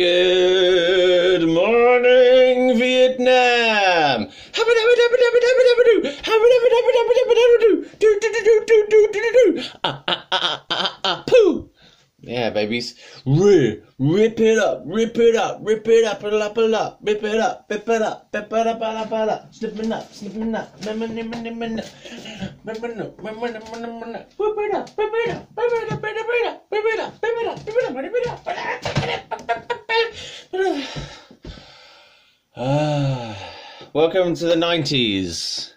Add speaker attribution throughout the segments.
Speaker 1: Good morning, Vietnam. Pooh. Yeah, babies. Rip it up, rip it up, rip it up, rip it up, rip it up, rip it up, rip it up, slipping up, slipping up, whip it up. Welcome to the 90s.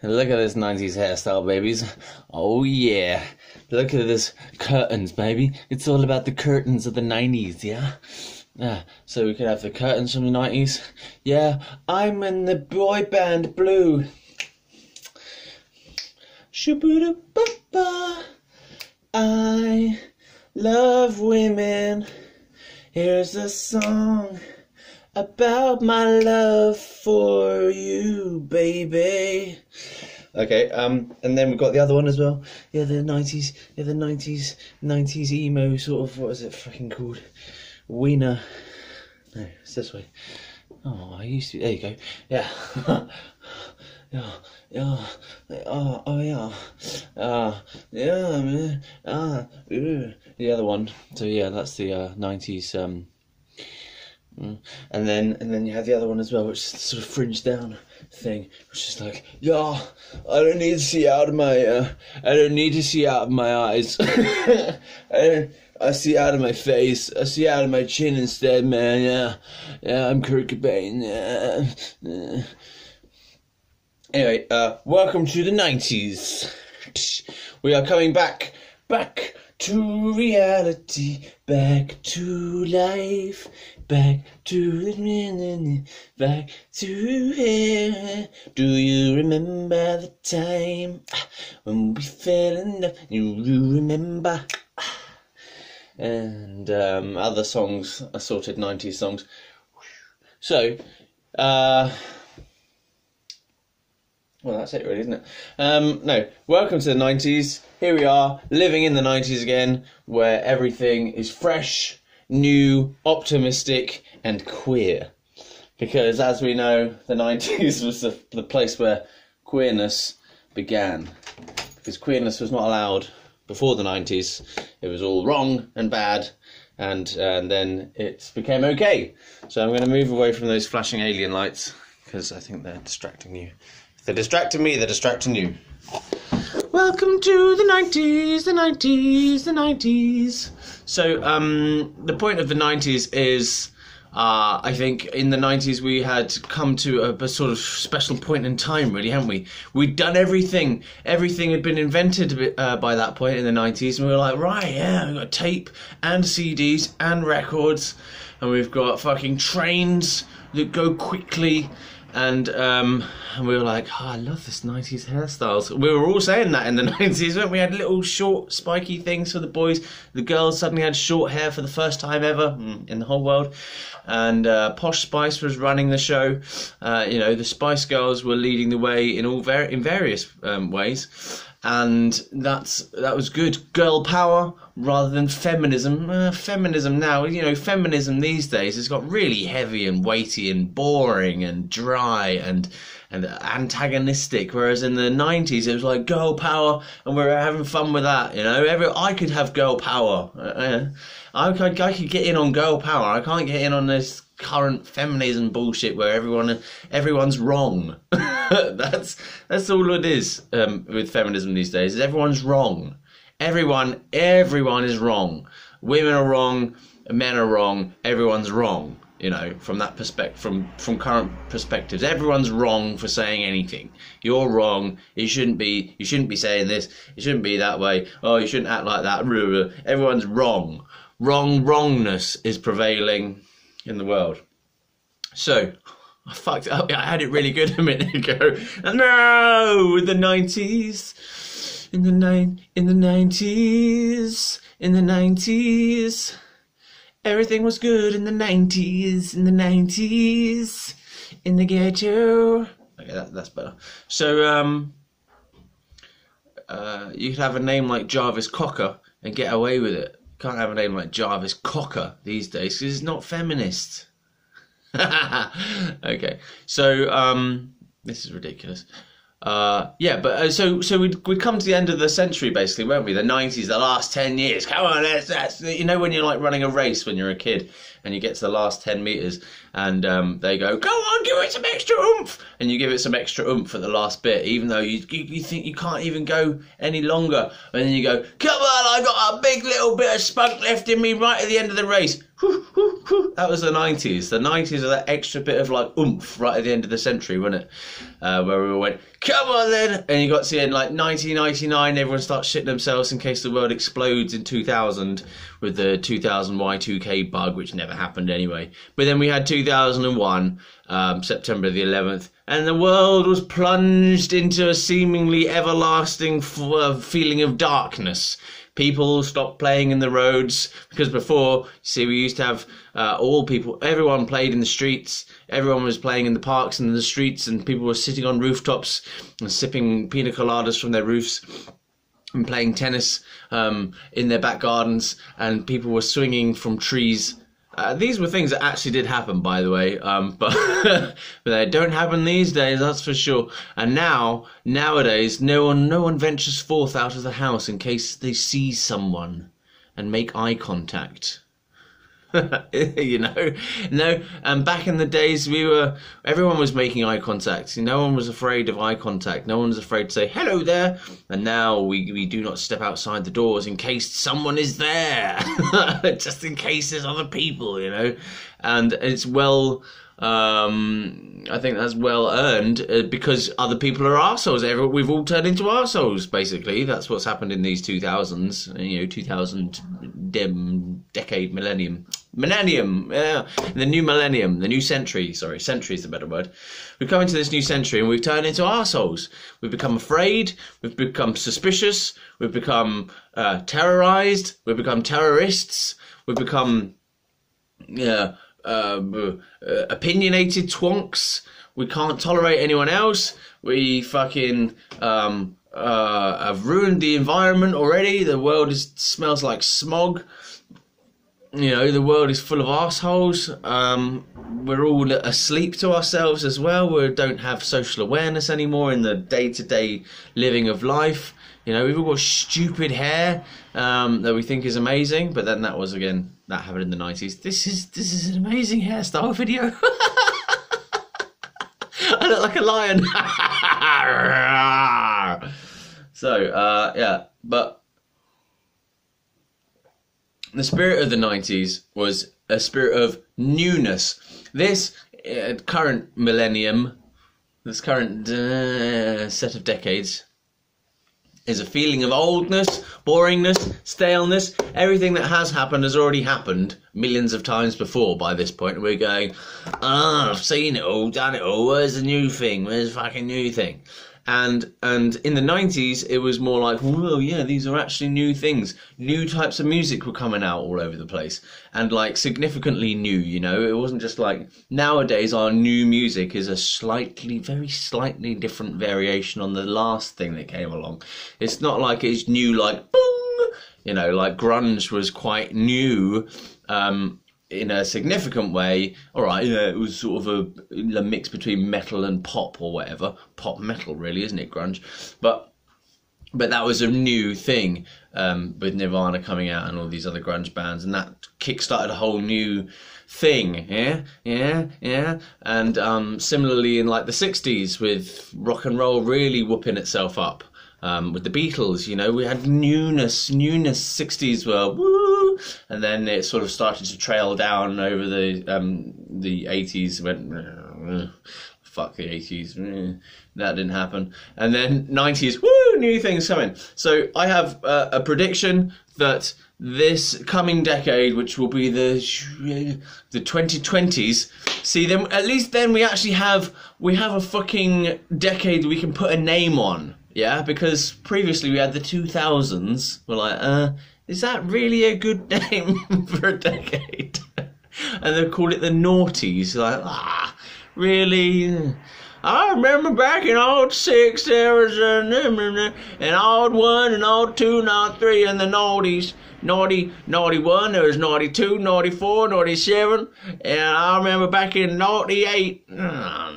Speaker 1: Look at this 90s hairstyle, babies. Oh yeah. Look at this curtains, baby. It's all about the curtains of the 90s, yeah? Yeah, so we could have the curtains from the 90s. Yeah, I'm in the boy band Blue. Shoo-boo-doo-ba-ba. I love women. Here's a song about my love for you, baby. Okay, and then we've got the other one as well. Yeah, the 90s, yeah, the 90s emo sort of, what is it fucking called? Wiener. No, it's this way. Oh, I used to, there you go. Yeah. Yeah. Yeah, man. The other one. So yeah, that's the 90s, and then you have the other one as well, which is the sort of fringe down thing, which is like, yeah, I don't need to see out of my eyes. I see out of my face. I see out of my chin instead, man. Yeah, I'm Kurt Cobain. Yeah. Anyway, welcome to the 90s. We are coming back to reality, back to life, back to here. Do you remember the time when we fell in love? You remember? And other songs, assorted 90s songs. So, well, that's it really, isn't it? No, welcome to the 90s. Here we are, living in the 90s again, where everything is fresh, new, optimistic, and queer. Because, as we know, the 90s was the place where queerness began. Because queerness was not allowed before the 90s. It was all wrong and bad, and then it became okay. So I'm going to move away from those flashing alien lights, because I think they're distracting you. If they're distracting me, they're distracting you. Welcome to the 90s, the 90s, the 90s. So, the point of the 90s is, I think in the 90s we had come to a sort of special point in time, really, haven't we? We'd done everything. Everything had been invented by that point in the 90s, and we were like, right, yeah, we've got tape and CDs and records, and we've got fucking trains that go quickly. And we were like, oh, I love this 90s hairstyles. We were all saying that in the 90s, weren't we? We had little short spiky things for the boys. The girls suddenly had short hair for the first time ever in the whole world. And Posh Spice was running the show. The Spice Girls were leading the way in various ways. And that was good. Girl power rather than feminism. Feminism now, feminism these days has got really heavy and weighty and boring and dry and antagonistic, whereas in the 90s it was like girl power, and we were having fun with that. I could have girl power. I could get in on girl power. I can't get in on this current feminism bullshit where everyone's wrong. That's all it is with feminism these days. Is everyone's wrong. Everyone is wrong. Women are wrong. Men are wrong. Everyone's wrong. From that perspective, from current perspectives, everyone's wrong for saying anything. You're wrong. You shouldn't be saying this. You shouldn't be that way. Oh, you shouldn't act like that. Everyone's wrong. Wrongness is prevailing in the world. So, I fucked it up. I had it really good a minute ago. No, the 90s. In the 90s. Everything was good in the 90s. In the ghetto. Okay, that's better. So, you could have a name like Jarvis Cocker and get away with it. Can't have a name like Jarvis Cocker these days because it's not feminist. Okay, so this is ridiculous. Yeah, but so we'd come to the end of the century basically, weren't we? The 90s, the last 10 years. Come on, that's you know when you're like running a race when you're a kid and you get to the last 10 meters and they go on, give it some extra oomph, and you give it some extra oomph at the last bit, even though you think you can't even go any longer, and then you go, come on, I got a big little bit of spunk left in me right at the end of the race. That was the 90s. The 90s are that extra bit of like oomph right at the end of the century, wasn't it? Where we all went, come on then, and you got to the end like 1999, everyone starts shitting themselves in case the world explodes in 2000 with the 2000 Y2K bug, which never happened anyway. But then we had 2001, September the 11th, and the world was plunged into a seemingly everlasting feeling of darkness. People stopped playing in the roads because before, you see, we used to have everyone played in the streets. Everyone was playing in the parks and in the streets, and people were sitting on rooftops and sipping pina coladas from their roofs and playing tennis in their back gardens, and people were swinging from trees. These were things that actually did happen, by the way, but but they don't happen these days, that's for sure. And nowadays, no one ventures forth out of the house in case they see someone and make eye contact. You know, no. And back in the days, everyone was making eye contact. No one was afraid of eye contact. No one was afraid to say hello there. And now we do not step outside the doors in case someone is there, just in case there's other people. You know, and it's well. I think that's well earned because other people are arseholes. We've all turned into arseholes, basically. That's what's happened in these 2000s, 2000 decade, millennium, yeah, the new millennium, the new century. Sorry, century is the better word. We've come into this new century and we've turned into arseholes. We've become afraid. We've become suspicious. We've become terrorized. We've become terrorists. We've become opinionated twonks. We can't tolerate anyone else. We fucking have ruined the environment already. The world smells like smog. You know, the world is full of assholes. We're all asleep to ourselves as well. We don't have social awareness anymore in the day-to-day living of life. You know, we've all got stupid hair that we think is amazing, but then that happened in the 90s. This is an amazing hairstyle video. I look like a lion. So, yeah, but the spirit of the 90s was a spirit of newness. This current millennium, this current set of decades, is a feeling of oldness, boringness, staleness. Everything that has happened has already happened millions of times before by this point. We're going, I've seen it all, done it all, where's the new thing? Where's the fucking new thing? And in the 90s, it was more like, whoa, yeah, these are actually new things. New types of music were coming out all over the place. And, like, significantly new, you know? It wasn't just like, nowadays our new music is a very slightly different variation on the last thing that came along. It's not like it's new, like, boom! You know, like grunge was quite new, in a significant way. All right, yeah, it was sort of a mix between metal and pop or whatever. Pop metal, really, isn't it, grunge? But that was a new thing, with Nirvana coming out and all these other grunge bands, and that kick-started a whole new thing, yeah. And similarly in like the 60s with rock and roll really whooping itself up. With the Beatles, you know, we had newness, 60s were woo, and then it sort of started to trail down over the 80s, went, fuck the 80s, that didn't happen, and then 90s, woo, new things coming. So I have a prediction that this coming decade, which will be the 2020s, see, then at least then we actually have a fucking decade we can put a name on. Yeah, because previously we had the 2000s. We're like, is that really a good name for a decade? And they called it the noughties. Like, really? I remember back in old 6, there was an old 1 and old 2 and old 3 and the noughties. 91, there was 92, 94, 97, and I remember back in 98. Oh,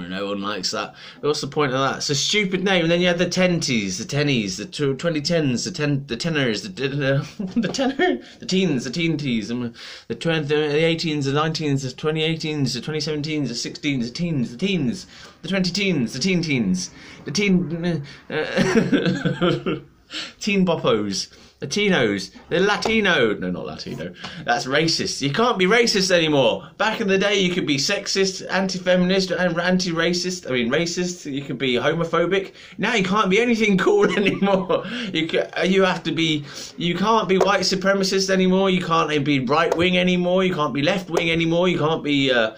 Speaker 1: no one likes that. What's the point of that? It's a stupid name. And then you had the tenties, the 2010s, the tenors, the teens, the teen-tees, and the 18s, the 19s, the 2018s, the 2017s, the 16s, the teens, the teens, the 20-teens, the teen-teens, the teen boppos, the Tinos, the Latino. No, not Latino. That's racist. You can't be racist anymore. Back in the day, you could be sexist, anti-feminist, and anti-racist. I mean, racist. You could be homophobic. Now you can't be anything cool anymore. You can't be white supremacist anymore. You can't be right-wing anymore. You can't be left-wing anymore. You can't be a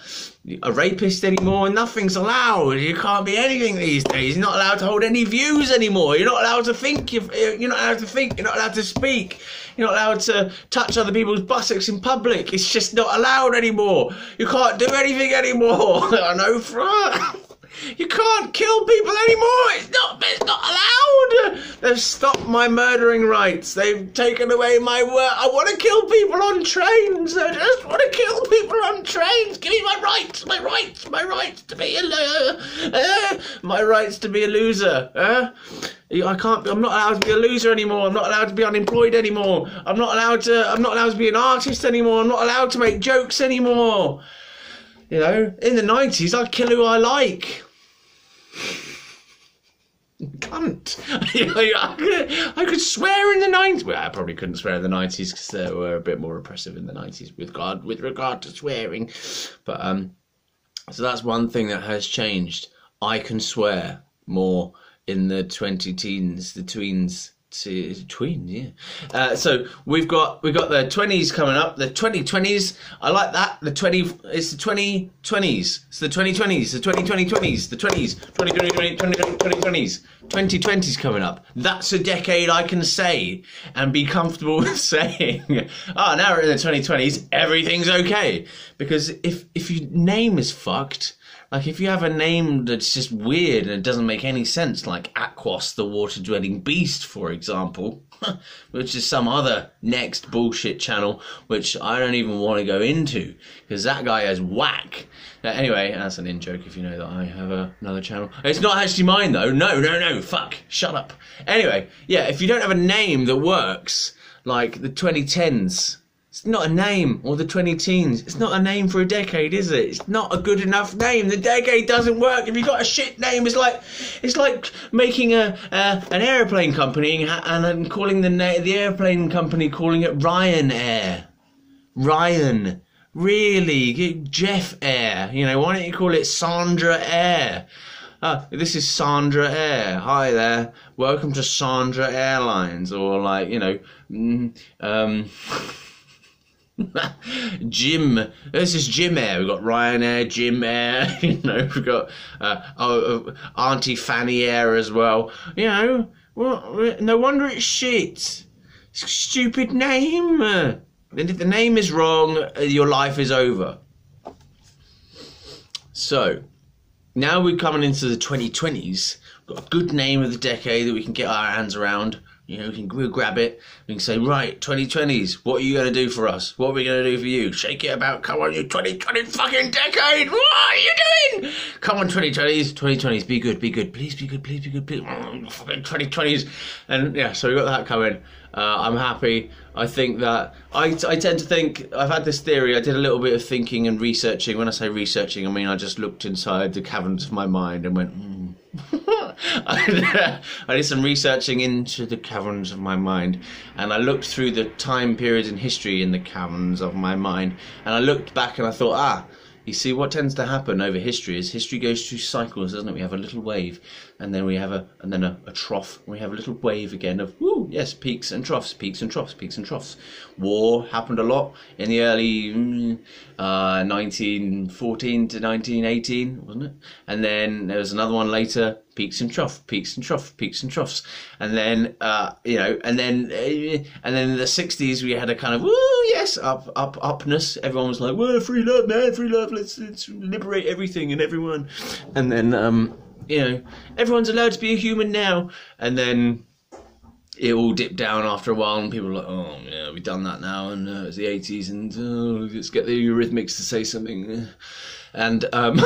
Speaker 1: rapist anymore. Nothing's allowed. You can't be anything these days. You're not allowed to hold any views anymore. You're not allowed to think. You're not allowed to think. You're not allowed to speak. You're not allowed to touch other people's buttocks in public. It's just not allowed anymore. You can't do anything anymore. I know. You can't kill people anymore. It's not allowed. They've stopped my murdering rights. They've taken away my work. I want to kill people on trains. I just want to kill people on trains. Give me my rights to be a loser. I'm not allowed to be a loser anymore. I'm not allowed to be unemployed anymore. I'm not allowed to be an artist anymore. I'm not allowed to make jokes anymore. You know, in the 90s, I'd kill who I like. Cunt. I could swear in the 90s. Well, I probably couldn't swear in the 90s because they were a bit more repressive in the 90s with regard to swearing. But so that's one thing that has changed. I can swear more in the 20-teens, the tweens. Yeah. So we've got the 20s coming up, the 2020s. I like that. It's the 2020s. It's the 2020s, the 2020s, the 20s, 2020s, 2020s coming up. That's a decade I can say and be comfortable with saying, now we're in the 2020s, everything's okay. Because if your name is fucked, like, if you have a name that's just weird and it doesn't make any sense, like Aquos, the water-dwelling beast, for example, which is some other next bullshit channel, which I don't even want to go into, because that guy is whack. Anyway, that's an in-joke if you know that I have another channel. It's not actually mine, though. No, fuck. Shut up. Anyway, yeah, if you don't have a name that works, like the 2010s, it's not a name, or the 20-teens. It's not a name for a decade, is it? It's not a good enough name. The decade doesn't work. If you've got a shit name, it's like making an airplane company and calling the airplane company, calling it Ryanair. Ryan. Really? Jeff Air. You know, why don't you call it Sandra Air? This is Sandra Air. Hi there. Welcome to Sandra Airlines. Or like, you know, Jim. This is Jim Air. We've got Ryanair, Jim Air. You know, we've got Auntie Fanny Air as well. You know, well, no wonder it's shit. It's a stupid name. And if the name is wrong, your life is over. So now we're coming into the 2020s. We've got a good name of the decade that we can get our hands around. You know, we'll grab it. We can say, right, 2020s, what are you going to do for us? What are we going to do for you? Shake it about. Come on, you 2020 fucking decade. What are you doing? Come on, 2020s, be good. Please be good. Fucking 2020s. And yeah, so we got that coming. I'm happy. I think that I tend to think, I've had this theory. I did a little bit of thinking and researching. When I say researching, I mean I just looked inside the caverns of my mind and went, I did some researching into the caverns of my mind, and I looked through the time periods in history in the caverns of my mind, and I looked back and I thought, you see, what tends to happen over history is history goes through cycles, doesn't it? We have a little wave, and then we have a trough, and we have a little wave again of, yes, peaks and troughs. War happened a lot in the early 1914 to 1918, wasn't it? And then there was another one later, peaks and troughs. And then, and then in the 60s we had a kind of, upness. Everyone was like, well, free love, man, free love, let's liberate everything and everyone. And then, everyone's allowed to be a human now. And then it all dipped down after a while, and people were like, oh yeah, we've done that now, and it's the 80s, and let's get the Eurythmics to say something. And and then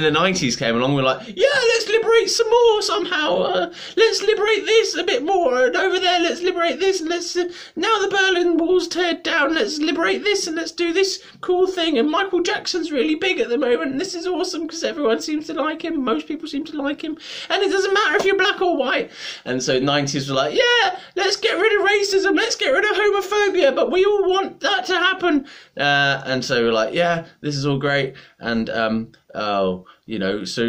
Speaker 1: the 90s came along. We're like, yeah, let's liberate some more somehow. Let's liberate this a bit more, and over there, let's liberate this, and let's now the Berlin Wall's teared down. Let's liberate this, and let's do this cool thing. And Michael Jackson's really big at the moment, and this is awesome because everyone seems to like him. Most people seem to like him, and it doesn't matter if you're black or white. And so 90s were like, yeah, let's get rid of racism, let's get rid of homophobia, but we all want that to happen. And so we're like, yeah, this is all great. And so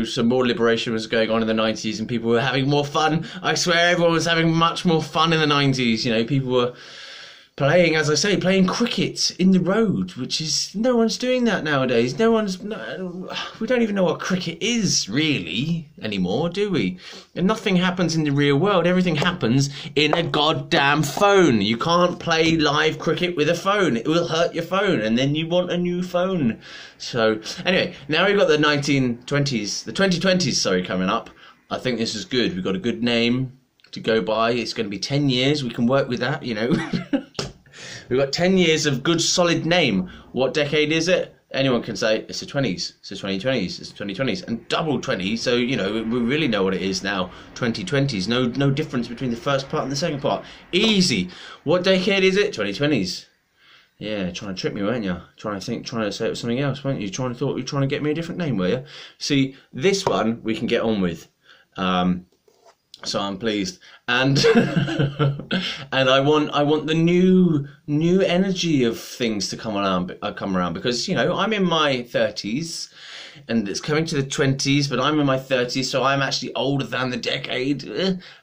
Speaker 1: some more liberation was going on in the 90s, and people were having more fun. I swear everyone was having much more fun in the 90s. You know, people were playing, as I say, playing cricket in the road, which is, no one's doing that nowadays. We don't even know what cricket is really anymore, do we? And nothing happens in the real world. Everything happens in a goddamn phone. You can't play live cricket with a phone. It will hurt your phone, and then you want a new phone. So anyway, now we've got the 2020s, coming up. I think this is good. We've got a good name to go by. It's going to be 10 years. We can work with that, you know. We've got 10 years of good, solid name. What decade is it? Anyone can say it's the 20s, it's the 2020s, it's the 2020s, and double 20. So, you know, we really know what it is now. 2020s. No difference between the first part and the second part. Easy. What decade is it? 2020s. Yeah, trying to trick me, weren't you? Trying to say it was something else, weren't you? Trying to get me a different name, were you? See, this one we can get on with. So I'm pleased, and and I want the new energy of things to come around because, you know, I'm in my 30s, and it's coming to the 20s, but I'm in my 30s, so I'm actually older than the decade.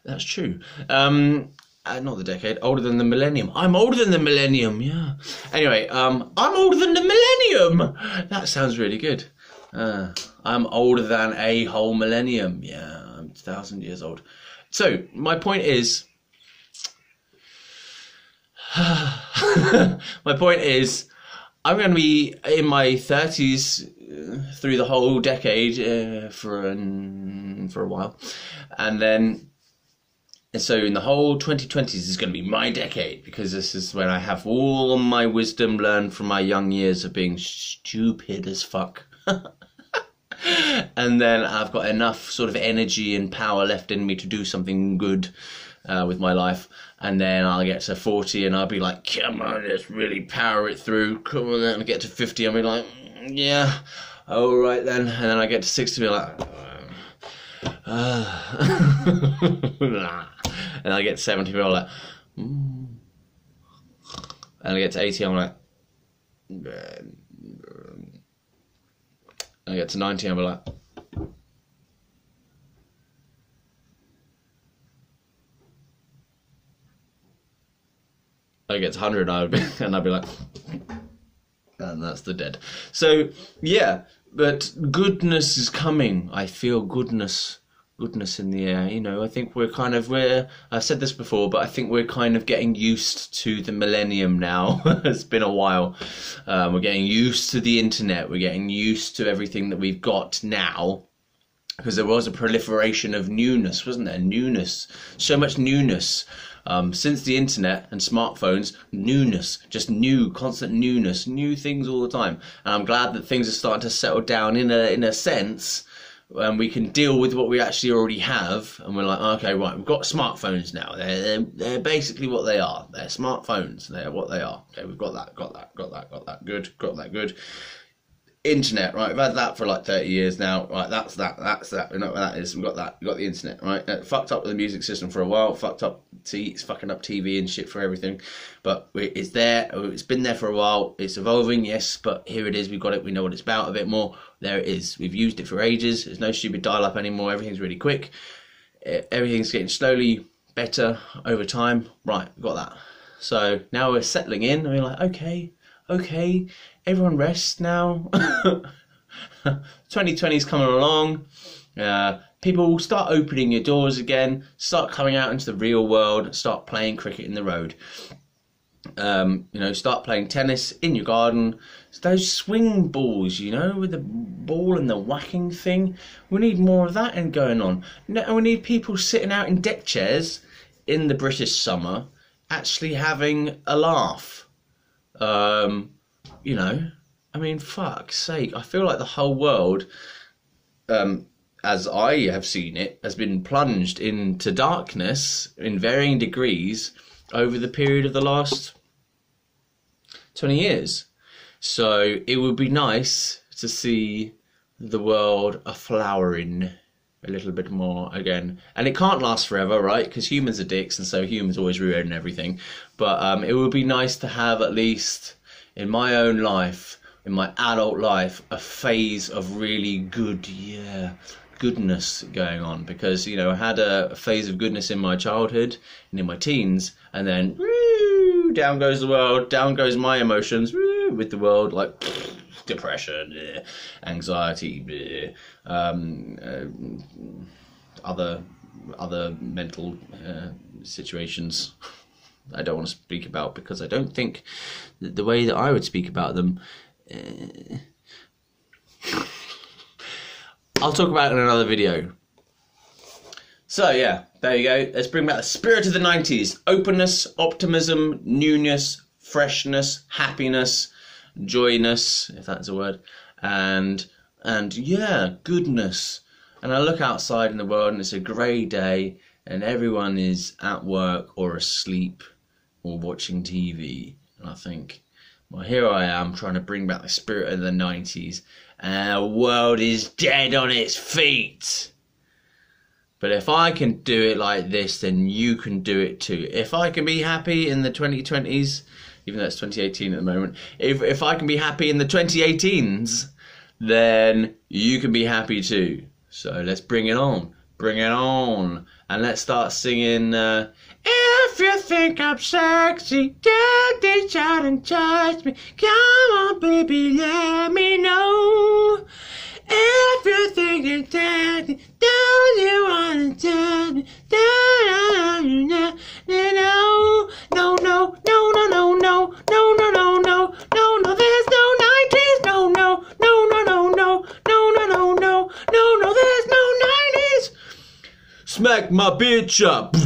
Speaker 1: That's true. Not the decade, older than the millennium. I'm older than the millennium. Yeah. Anyway, I'm older than the millennium. That sounds really good. I'm older than a whole millennium. Yeah, I'm 1,000 years old. So, my point is, I'm going to be in my 30s through the whole decade for a while, and then, so in the whole 2020s is going to be my decade, because this is when I have all my wisdom learned from my young years of being stupid as fuck. And then I've got enough sort of energy and power left in me to do something good with my life. And then I'll get to 40 and I'll be like, come on, let's really power it through. Come on, then I get to 50, I'll be like, yeah, all right then. And then I get to 60, be like, and I get to 70, be like, and I get to 80, I'm like, I get to 90, I'll be like, I get to 100, and I'd be like, and that's the dead. So yeah, but goodness is coming. I feel goodness in the air. You know, I think I've said this before, but I think we're kind of getting used to the millennium now. It's been a while. We're getting used to the internet. We're getting used to everything that we've got now, because there was a proliferation of newness, wasn't there? Newness. So much newness. Since the internet and smartphones, newness, just new, constant newness, new things all the time. And I'm glad that things are starting to settle down in a sense, and we can deal with what we actually already have. And we're like, okay, right, we've got smartphones now. They're basically what they are. They're smartphones. They're what they are. Okay, we've got that. Good. Got that. Good. Internet, right? We've had that for like 30 years now. Right, that's that. We know what that is. We've got that. We've got the internet, right? It fucked up with the music system for a while. It's fucking up TV and shit for everything. But it's there. It's been there for a while. It's evolving, yes. But here it is. We've got it. We know what it's about a bit more. There it is. We've used it for ages. There's no stupid dial-up anymore. Everything's really quick. Everything's getting slowly better over time. Right, we've got that. So now we're settling in. And we're like, okay, everyone rest now. 2020's coming along. People will start opening your doors again, start coming out into the real world, start playing cricket in the road. Start playing tennis in your garden. It's those swing balls, with the ball and the whacking thing. We need more of that going on. No, we need people sitting out in deck chairs in the British summer, actually having a laugh. Fuck's sake. I feel like the whole world, as I have seen it, has been plunged into darkness in varying degrees over the period of the last 20 years. So it would be nice to see the world a-flowering a little bit more again. And it can't last forever, right? Because humans are dicks, and so humans always ruin everything. But it would be nice to have, at least in my own life, in my adult life, a phase of really goodness going on. Because, I had a phase of goodness in my childhood and in my teens, and then down goes the world, down goes my emotions with the world, like depression, anxiety, other mental situations I don't want to speak about, because I don't think that the way that I would speak about them, I'll talk about it in another video. So yeah, there you go. Let's bring back the spirit of the 90s. Openness, optimism, newness, freshness, happiness, joyness, if that's a word, and yeah, goodness. And I look outside in the world and it's a grey day and everyone is at work or asleep or watching TV. And I think, well, here I am trying to bring back the spirit of the 90s and the world is dead on its feet. But if I can do it like this, then you can do it too. If I can be happy in the 2020s, even though it's 2018 at the moment, if I can be happy in the 2018s, then you can be happy too. So let's bring it on. Bring it on. And let's start singing, if you think I'm sexy, daddy, shout and touch me. Come on, baby, let me know. If you think you're daddy, don't you wanna touch me? No, there's no 90s. No, there's no 90s. Smack my bitch up.